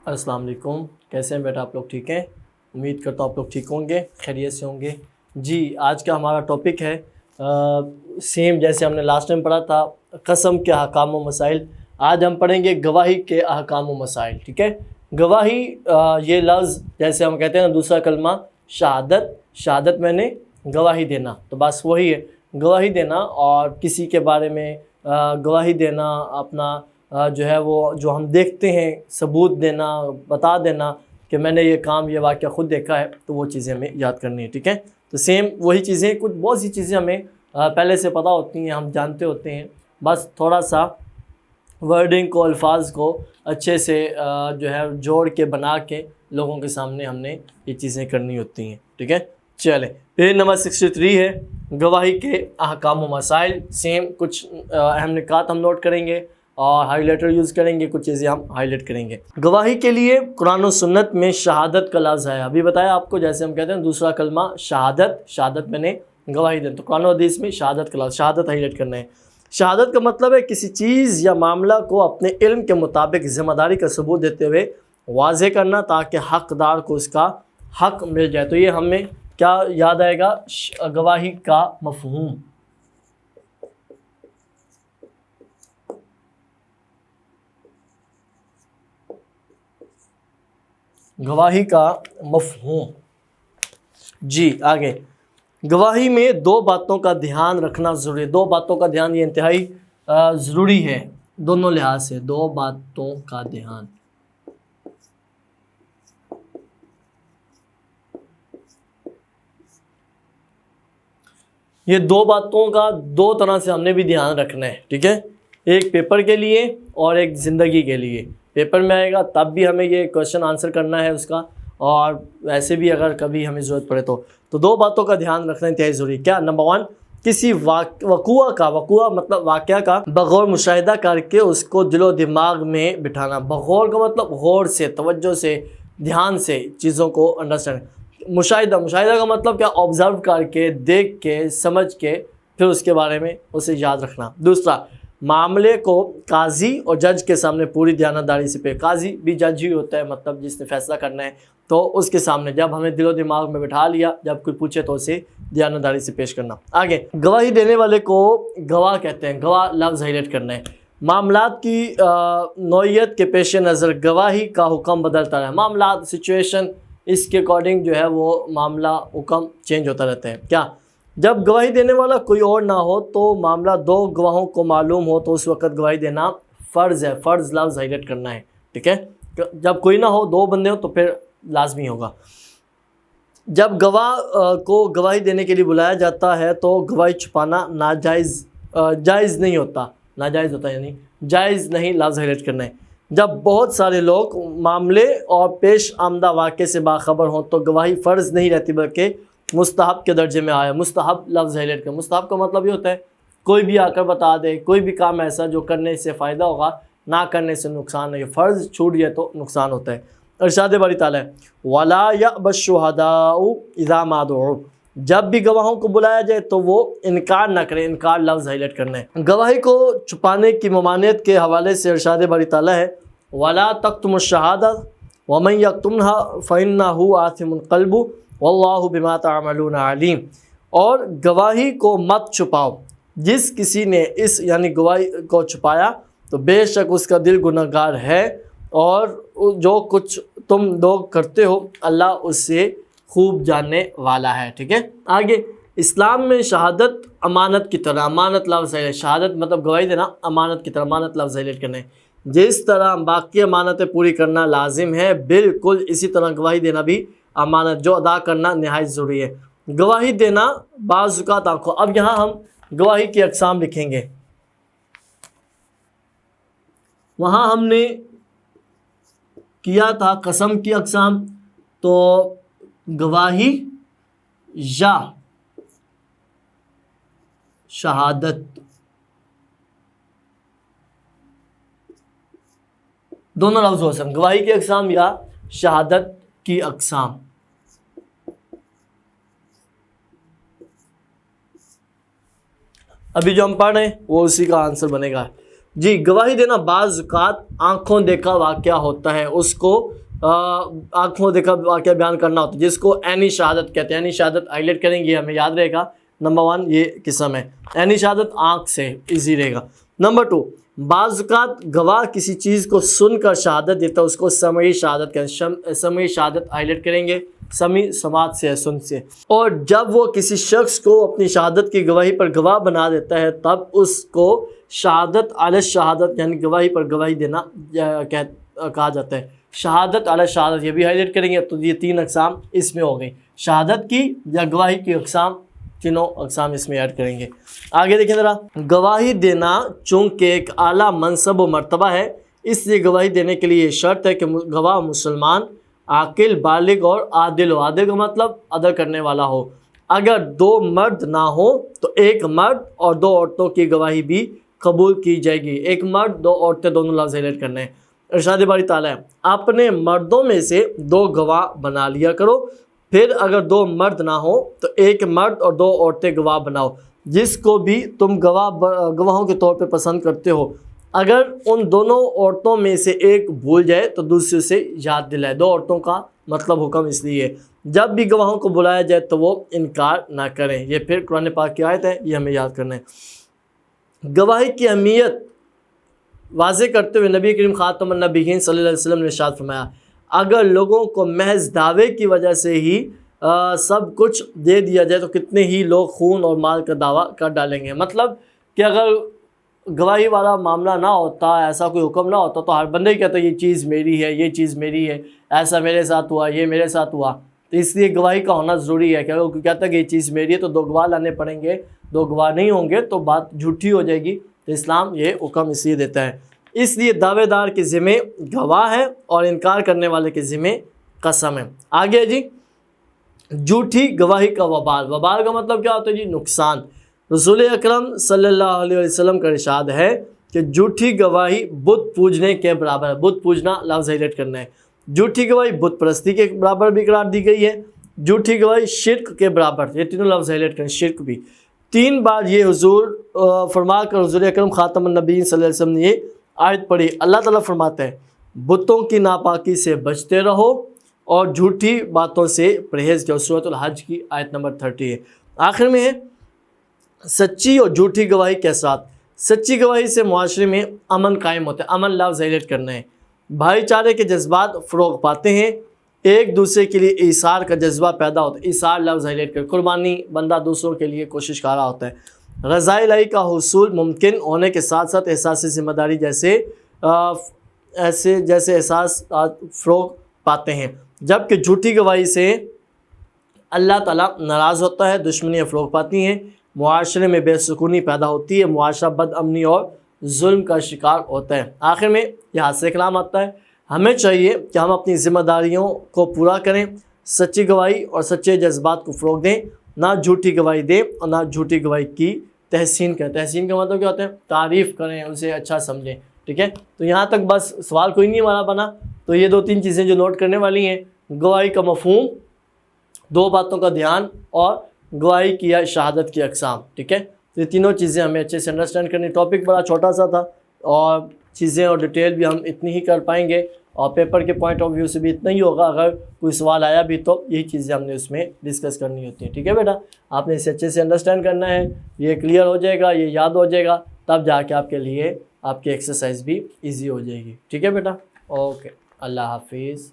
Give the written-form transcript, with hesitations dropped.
السلام علیکم، کیسے ہیں بیٹا آپ لوگ؟ ٹھیک ہیں؟ امید کرتا ہوں آپ لوگ ٹھیک ہوں گے، خیریت سے ہوں گے۔ جی آج کا ہمارا ٹاپک ہے سیم جیسے ہم نے لاسٹ ٹائم پڑھا تھا قسم کے احکام و مسائل، آج ہم پڑھیں گے گواہی کے احکام و مسائل۔ ٹھیک ہے، گواہی یہ لفظ جیسے ہم کہتے ہیں نا دوسرا کلمہ شہادت، شہادت میں نے گواہی دینا، تو بس وہی ہے گواہی دینا، اور کسی کے بارے میں گواہی دینا، اپنا جو ہے وہ جو ہم دیکھتے ہیں ثبوت دینا، بتا دینا کہ میں نے یہ کام یہ واقعہ خود دیکھا ہے، تو وہ چیزیں ہمیں یاد کرنی ہے۔ ٹھیک ہے، تو سیم وہی چیزیں کچھ بہت سی چیزیں ہمیں پہلے سے پتہ ہوتی ہیں، ہم جانتے ہوتے ہیں، بس تھوڑا سا ورڈنگ کو، الفاظ کو اچھے سے جو ہے جوڑ کے بنا کے لوگوں کے سامنے ہم نے یہ چیزیں کرنی ہوتی ہیں۔ ٹھیک ہے، چلیں پیج نمبر 63 ہے گواہی کے احکام و مسائل۔ سیم کچھ اہم نکات ہم نوٹ کریں گے اور ہائی لائٹر یوز کریں گے، کچھ چیزیں ہم ہائی لائٹ کریں گے۔ گواہی کے لیے قرآن و سنت میں شہادت کا لفظ ہے، ابھی بتایا آپ کو، جیسے ہم کہتے ہیں دوسرا کلمہ شہادت، شہادت میں نے گواہی دیں، تو قرآن و حدیث میں شہادت کا لفظ، شہادت ہائی لائٹ کرنا ہے۔ شہادت کا مطلب ہے کسی چیز یا معاملہ کو اپنے علم کے مطابق ذمہ داری کا ثبوت دیتے ہوئے واضح کرنا تاکہ حقدار کو اس کا حق مل جائے۔ تو یہ ہمیں کیا یاد آئے گا؟ گواہی کا مفہوم۔ گواہی کا مفہوم۔ جی آگے، گواہی میں دو باتوں کا دھیان رکھنا ضروری ہے، دو باتوں کا دھیان یہ انتہائی ضروری ہے دونوں لحاظ سے، دو باتوں کا دھیان۔ یہ دو باتوں کا دو طرح سے ہم نے بھی دھیان رکھنا ہے۔ ٹھیک ہے، ایک پیپر کے لیے اور ایک زندگی کے لیے۔ پیپر میں آئے گا تب بھی ہمیں یہ کویشچن آنسر کرنا ہے اس کا، اور ویسے بھی اگر کبھی ہمیں ضرورت پڑے تو دو باتوں کا دھیان رکھنا انتہائی ضروری ہے۔ کیا؟ نمبر 1، کسی وقوع مطلب واقعہ کا بغور مشاہدہ کر کے اس کو دل و دماغ میں بٹھانا۔ بغور کا مطلب غور سے، توجہ سے، دھیان سے چیزوں کو انڈرسٹینڈ۔ مشاہدہ کا مطلب کیا؟ آبزرو کر کے، دیکھ کے، سمجھ کے پھر اس کے بارے میں اسے یاد رکھنا۔ دوسرا، معاملے کو قاضی اور جج کے سامنے پوری دیانتداری سے پیش۔ قاضی بھی جج ہی ہوتا ہے، مطلب جس نے فیصلہ کرنا ہے، تو اس کے سامنے جب ہمیں دل و دماغ میں بٹھا لیا، جب کوئی پوچھے تو اسے دیانتداری سے پیش کرنا۔ آگے، گواہی دینے والے کو گواہ کہتے ہیں، گواہ لفظ ہائی لائٹ کرنا ہے۔ معاملات کی نوعیت کے پیش نظر گواہی کا حکم بدلتا رہا ہے۔ معاملات، سچویشن، اس کے اکارڈنگ جو ہے وہ معاملہ حکم چینج ہوتا رہتا ہے۔ کیا؟ جب گواہی دینے والا کوئی اور نہ ہو تو معاملہ دو گواہوں کو معلوم ہو تو اس وقت گواہی دینا فرض ہے۔ فرض لفظ ہائی لائٹ کرنا ہے۔ ٹھیک ہے، جب کوئی نہ ہو، دو بندے ہوں تو پھر لازمی ہوگا۔ جب گواہ کو گواہی دینے کے لیے بلایا جاتا ہے تو گواہی چھپانا جائز نہیں ہوتا، ناجائز ہوتا ہے، یعنی جائز نہیں لفظ ہائی لائٹ کرنا ہے۔ جب بہت سارے لوگ معاملے اور پیش آمدہ واقعے سے باخبر ہوں تو گواہی فرض نہیں رہتی بلکہ مستحب کے درجے میں آیا۔ مستحب لفظ ہائی لائٹ کرنا۔ مستحب کا مطلب یہ ہوتا ہے کوئی بھی آ کر بتا دے، کوئی بھی کام ایسا جو کرنے سے فائدہ ہوگا، نہ کرنے سے نقصان نہیں۔ فرض چھوٹ گیا تو نقصان ہوتا ہے۔ ارشاد باری تعالیٰ ہے وَلَا يَأْبَ الشُّهَدَاءُ إِذَا مَا دُعُوا، جب بھی گواہوں کو بلایا جائے تو وہ انکار نہ کریں۔ انکار لفظ ہائی لائٹ کرنا ہے۔ گواہی کو چھپانے کی ممانعت کے حوالے سے ارشاد باری تعالیٰ ہے وَلَا تَكْتُمُوا الشَّهَادَةَ وَمَن يَكْتُمْهَا فَإِنَّهُ آثِمٌ قَلْبُهُ وَاللَّهُ بِمَا تَعْمَلُونَ عَلِيمٌ، اور گواہی کو مت چھپاؤ، جس کسی نے اس یعنی گواہی کو چھپایا تو بے شک اس کا دل گناہگار ہے، اور جو کچھ تم لوگ کرتے ہو اللہ اس سے خوب جاننے والا ہے۔ ٹھیک ہے، آگے، اسلام میں شہادت امانت کی طرح، امانت لفظ ہے، شہادت مطلب گواہی دینا، امانت کی طرح، امانت لفظ ہائی لائٹ کرنا ہے۔ جس طرح باقی امانتیں پوری کرنا لازم ہے، بالکل اسی طرح گواہی دینا بھی امانت جو ادا کرنا نہایت ضروری ہے۔ گواہی دینا بعض اوقات آنکھوں، اب یہاں ہم گواہی کی اقسام لکھیں گے۔ وہاں ہم نے کیا تھا قسم کی اقسام، تو گواہی یا شہادت دونوں لفظ ہو سکتے ہیں، گواہی کی اقسام یا شہادت کی اقسام۔ अभी जो हम पढ़ रहे हैं वो उसी का आंसर बनेगा जी। गवाही देना बाज़ औक़ात आँखों देखा वाक़या होता है, उसको आँखों देखा वाक़या बयान करना होता है, जिसको ऐनी शहादत कहते हैं। ऐनी शहादत हाईलाइट करेंगे, हमें याद रहेगा। नंबर 1 ये किस्म है, ऐनी शहादत आँख से इजी रहेगा। नंबर 2, बाज़ औक़ात गवाह किसी चीज़ को सुनकर शहादत देता है, उसको समई शहादत कहते हैं। समई शहादत हाईलाइट करेंगे, समी समात से है, सुन से। और जब वो किसी शख्स को अपनी शहादत की गवाही पर गवाह बना देता है तब उसको शहादत अला शहादत यानी गवाही पर गवाही देना कहा जाता है। शहादत अला शहादत ये भी हाईलाइट करेंगे। तो ये 3 अक़साम इसमें हो गई, शहादत की या गवाही की अक़साम, तीनों अक़साम इसमें ऐड करेंगे। आगे देखें ज़रा, गवाही देना चूँकि एक आला मनसब व मर्तबा है, इसलिए गवाही देने के लिए शर्त है कि गवाह मुसलमान, आकिल, बालिग और आदिल हो। आदिल का मतलब अदा करने वाला हो। अगर 2 मर्द ना हो तो 1 मर्द और 2 औरतों की गवाही भी कबूल की जाएगी। 1 मर्द 2 औरतें, दोनों लफ्ज़ हाईलाइट करने हैं। इरशाद बारी ताला है, अपने मर्दों में से 2 गवाह बना लिया करो, फिर अगर 2 मर्द ना हो तो 1 मर्द और 2 औरतें गवाह बनाओ, जिसको भी तुम गवाहों के तौर पे पसंद करते हो। अगर उन दोनों औरतों में से एक भूल जाए तो दूसरे से याद दिलाए। 2 औरतों का मतलब हुक्म इसलिए जब भी गवाहों को बुलाया जाए तो वो इनकार ना करें। ये फिर कुरान पाक की आयत है, ये हमें याद करना है। गवाही की अहमियत वाज़े करते हुए नबी करीम ख़ातमुन नबीयीन सल्लल्लाहु अलैहि वसल्लम ने इरशाद फरमाया, अगर लोगों को महज दावे की वजह से ही सब कुछ दे दिया जाए तो कितने ही लोग खून और माल का दावा कर डालेंगे। मतलब कि अगर गवाही वाला मामला ना होता, ऐसा कोई हुक्म ना होता, तो हर बंदे ही कहता ये चीज़ मेरी है, ये चीज़ मेरी है, ऐसा मेरे साथ हुआ, ये मेरे साथ हुआ। तो इसलिए गवाही का होना ज़रूरी है। क्या कोई कहता है कि ये चीज़ मेरी है तो 2 गवाह लाने पड़ेंगे, 2 गवाह नहीं होंगे तो बात झूठी हो जाएगी। तो इस्लाम ये हुक्म इसलिए देता है। इसलिए दावेदार के ज़िम्मे गवाह है और इनकार करने वाले के ज़िम्मे कसम है। आगे जी, झूठी गवाही का वबाल। वबाल का मतलब क्या होता है जी? नुकसान। रसूल अकरम सल्लल्लाहु अलैहि वसल्लम का इरशाद है कि झूठी गवाही बुत पूजने के बराबर है। बुत पूजना लफ्ज़ हाईलाइट करना है। झूठी गवाही बुत परस्ती के बराबर भी करार दी गई है। झूठी गवाही शिर्क के बराबर, ये तीनों लफ्ज़ हाईलाइट करें, शिर्क भी। 3 बार ये हुजूर फरमा कर हुजूर अकरम ख़ातमुन नबीयीन सल्लल्लाहु अलैहि वसल्लम ने ये आयत पढ़ी। अल्लाह ताला फरमाते हैं, बुतों की नापाकी से बचते रहो और झूठी बातों से परहेज़ करो। सूरह अल-हज की आयत नंबर 30 है। आखिर में है सच्ची और झूठी गवाही के साथ। सच्ची गवाही से मुआशरे में अमन कायम होता है। अमन लफ्ज़ हाईलाइट करना है। भाईचारे के जज्बात फ़रोग़ पाते हैं, एक दूसरे के लिए ईसार का जज्बा पैदा होता है। ईसार लफ्ज़ हाईलाइट कर, कुर्बानी, बंदा दूसरों के लिए कोशिश कर रहा होता है। रज़ा इलाही का हुसूल मुमकिन होने के साथ साथ एहसास ज़िम्मेदारी जैसे एहसास फ़रोग़ पाते हैं। जबकि झूठी गवाही से अल्लाह ताला नाराज़ होता है, दुश्मनियाँ फ़रोग़ पाती हैं, मुआशरे में बेसुकूनी पैदा होती है, मुआशरा बदअमनी और जुल्म का शिकार होता है। आखिर में यहाँ से कलाम आता है, हमें चाहिए कि हम अपनी ज़िम्मेदारियों को पूरा करें, सच्ची गवाही और सच्चे जज्बात को फ़रोग़ दें, ना झूठी गवाही दें और ना झूठी गवाही की तहसीन करें। तहसीन का मतलब क्या होता है? तारीफ़ करें, उसे अच्छा समझें। ठीक है, तो यहाँ तक बस सवाल कोई नहीं हमारा बना। तो ये 2-3 चीज़ें जो नोट करने वाली हैं, गवाही का मफ़हूम, 2 बातों का ध्यान और गवाही की या शहादत की अक़साम। ठीक है, तो ये तीनों चीज़ें हमें अच्छे से अंडरस्टैंड करनी। टॉपिक बड़ा छोटा सा था और चीज़ें और डिटेल भी हम इतनी ही कर पाएंगे और पेपर के पॉइंट ऑफ व्यू से भी इतना ही होगा। अगर कोई सवाल आया भी तो यही चीज़ें हमने उसमें डिस्कस करनी होती है। ठीक है बेटा, आपने इसे अच्छे से अंडरस्टैंड करना है, ये क्लियर हो जाएगा, ये याद हो जाएगा, तब जाके आपके लिए आपकी एक्सरसाइज भी ईजी हो जाएगी। ठीक है बेटा, ओके, अल्लाह हाफिज़।